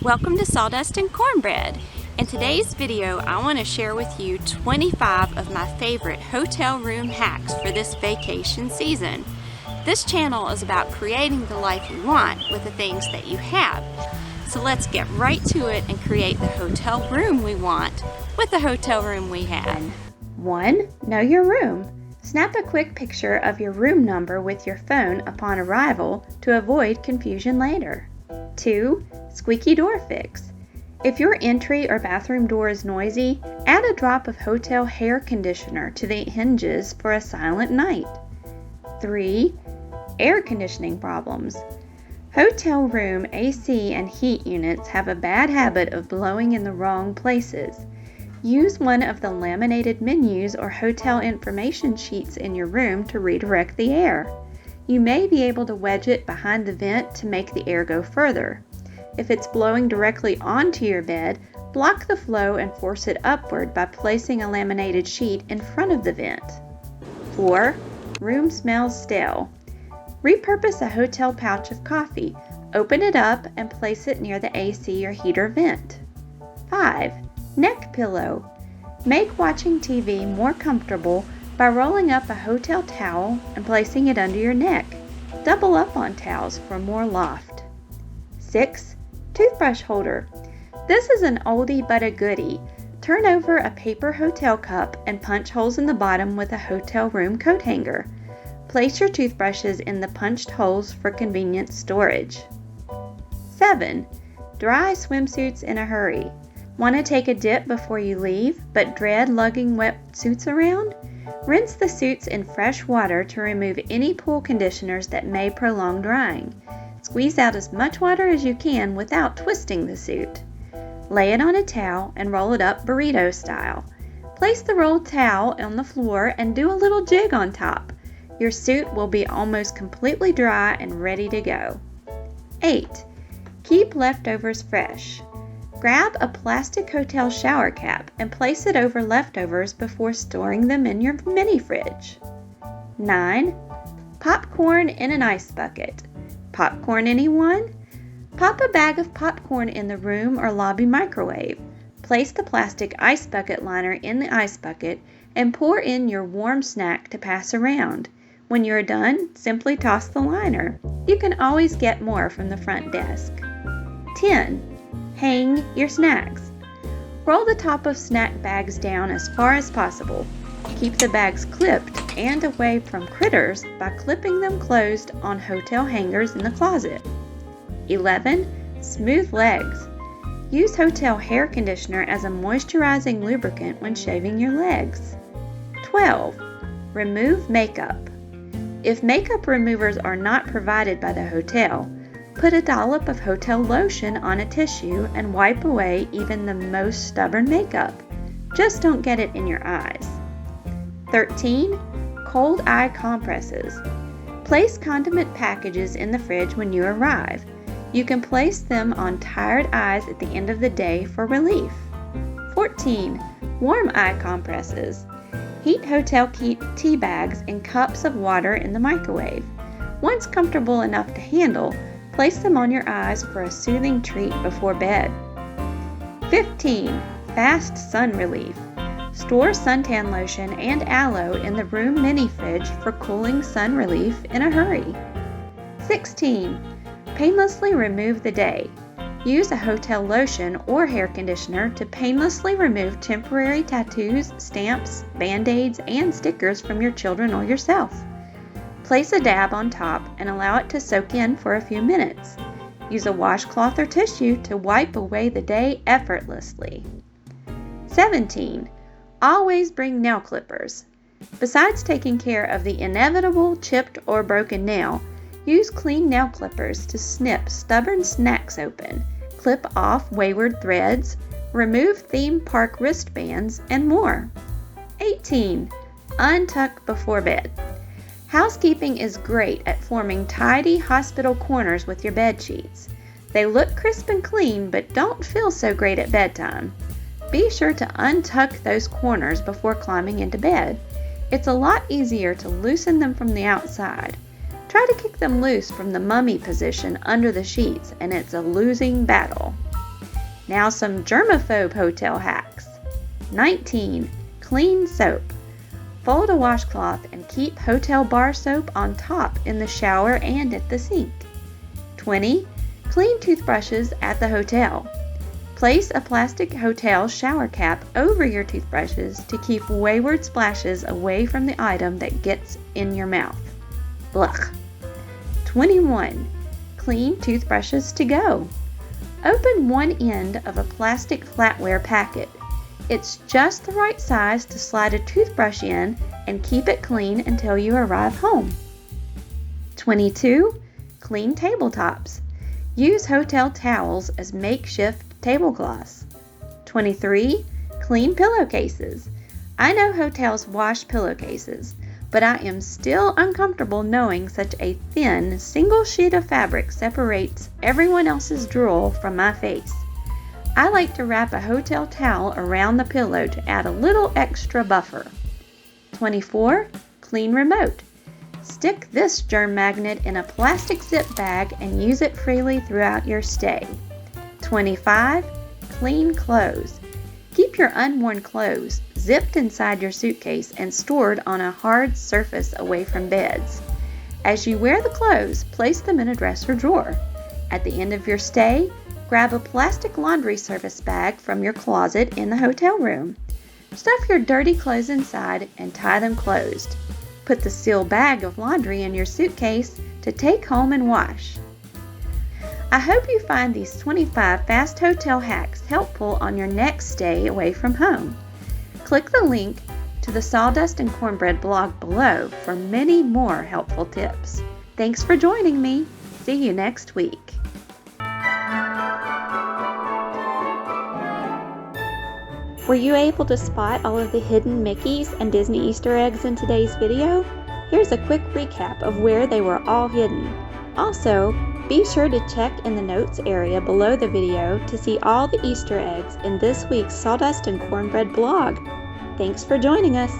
Welcome to Sawdust and Cornbread. In today's video, I want to share with you 25 of my favorite hotel room hacks for this vacation season. This channel is about creating the life you want with the things that you have. So let's get right to it and create the hotel room we want with the hotel room we have. 1. Know your room. Snap a quick picture of your room number with your phone upon arrival to avoid confusion later. 2. Squeaky Door Fix. If your entry or bathroom door is noisy, add a drop of hotel hair conditioner to the hinges for a silent night. 3. Air conditioning problems. Hotel room AC and heat units have a bad habit of blowing in the wrong places. Use one of the laminated menus or hotel information sheets in your room to redirect the air. You may be able to wedge it behind the vent to make the air go further. If it's blowing directly onto your bed, block the flow and force it upward by placing a laminated sheet in front of the vent. 4. Room smells stale. Repurpose a hotel pouch of coffee. Open it up and place it near the AC or heater vent. 5. Neck pillow. Make watching TV more comfortable by rolling up a hotel towel and placing it under your neck. Double up on towels for more loft. 6. Toothbrush holder. This is an oldie but a goodie. Turn over a paper hotel cup and punch holes in the bottom with a hotel room coat hanger. Place your toothbrushes in the punched holes for convenient storage. 7. Dry swimsuits in a hurry. Want to take a dip before you leave, but dread lugging wet suits around? Rinse the suits in fresh water to remove any pool conditioners that may prolong drying. Squeeze out as much water as you can without twisting the suit. Lay it on a towel and roll it up burrito style. Place the rolled towel on the floor and do a little jig on top. Your suit will be almost completely dry and ready to go. 8. Keep leftovers fresh. Grab a plastic hotel shower cap and place it over leftovers before storing them in your mini fridge. 9. Popcorn in an ice bucket. Popcorn, anyone? Pop a bag of popcorn in the room or lobby microwave. Place the plastic ice bucket liner in the ice bucket and pour in your warm snack to pass around. When you're done, simply toss the liner. You can always get more from the front desk. 10. Hang your snacks. Roll the top of snack bags down as far as possible. Keep the bags clipped and away from critters by clipping them closed on hotel hangers in the closet. 11. Smooth legs. Use hotel hair conditioner as a moisturizing lubricant when shaving your legs. 12. Remove makeup. If makeup removers are not provided by the hotel, put a dollop of hotel lotion on a tissue and wipe away even the most stubborn makeup. Just don't get it in your eyes. 13. Cold eye compresses. Place condiment packages in the fridge when you arrive. You can place them on tired eyes at the end of the day for relief. 14. Warm eye compresses. Heat hotel tea bags in cups of water in the microwave. Once comfortable enough to handle, place them on your eyes for a soothing treat before bed. 15. Fast sun relief. Store suntan lotion and aloe in the room mini fridge for cooling sun relief in a hurry. 16. Painlessly remove the day. Use a hotel lotion or hair conditioner to painlessly remove temporary tattoos, stamps, band-aids, and stickers from your children or yourself. Place a dab on top and allow it to soak in for a few minutes. Use a washcloth or tissue to wipe away the day effortlessly. 17. Always bring nail clippers. Besides taking care of the inevitable chipped or broken nail, use clean nail clippers to snip stubborn snacks open, clip off wayward threads, remove theme park wristbands, and more. 18. Untuck before bed. Housekeeping is great at forming tidy hospital corners with your bed sheets. They look crisp and clean, but don't feel so great at bedtime. Be sure to untuck those corners before climbing into bed. It's a lot easier to loosen them from the outside. Try to kick them loose from the mummy position under the sheets, and it's a losing battle. Now some germaphobe hotel hacks. 19. Clean soap. Fold a washcloth and keep hotel bar soap on top in the shower and at the sink. 20. Clean toothbrushes at the hotel. Place a plastic hotel shower cap over your toothbrushes to keep wayward splashes away from the item that gets in your mouth. Blech. 21. Clean toothbrushes to go. Open one end of a plastic flatware packet. It's just the right size to slide a toothbrush in and keep it clean until you arrive home. 22. Clean tabletops. Use hotel towels as makeshift tablecloths. 23. Clean pillowcases. I know hotels wash pillowcases, but I am still uncomfortable knowing such a thin, single sheet of fabric separates everyone else's drool from my face. I like to wrap a hotel towel around the pillow to add a little extra buffer. 24. Clean remote. Stick this germ magnet in a plastic zip bag and use it freely throughout your stay. 25. Clean clothes. Keep your unworn clothes zipped inside your suitcase and stored on a hard surface away from beds. As you wear the clothes, place them in a dresser drawer. At the end of your stay, grab a plastic laundry service bag from your closet in the hotel room. Stuff your dirty clothes inside and tie them closed. Put the sealed bag of laundry in your suitcase to take home and wash. I hope you find these 25 fast hotel hacks helpful on your next stay away from home. Click the link to the Sawdust and Cornbread blog below for many more helpful tips. Thanks for joining me. See you next week. Were you able to spot all of the hidden Mickeys and Disney Easter eggs in today's video? Here's a quick recap of where they were all hidden. Also, be sure to check in the notes area below the video to see all the Easter eggs in this week's Sawdust and Cornbread blog. Thanks for joining us.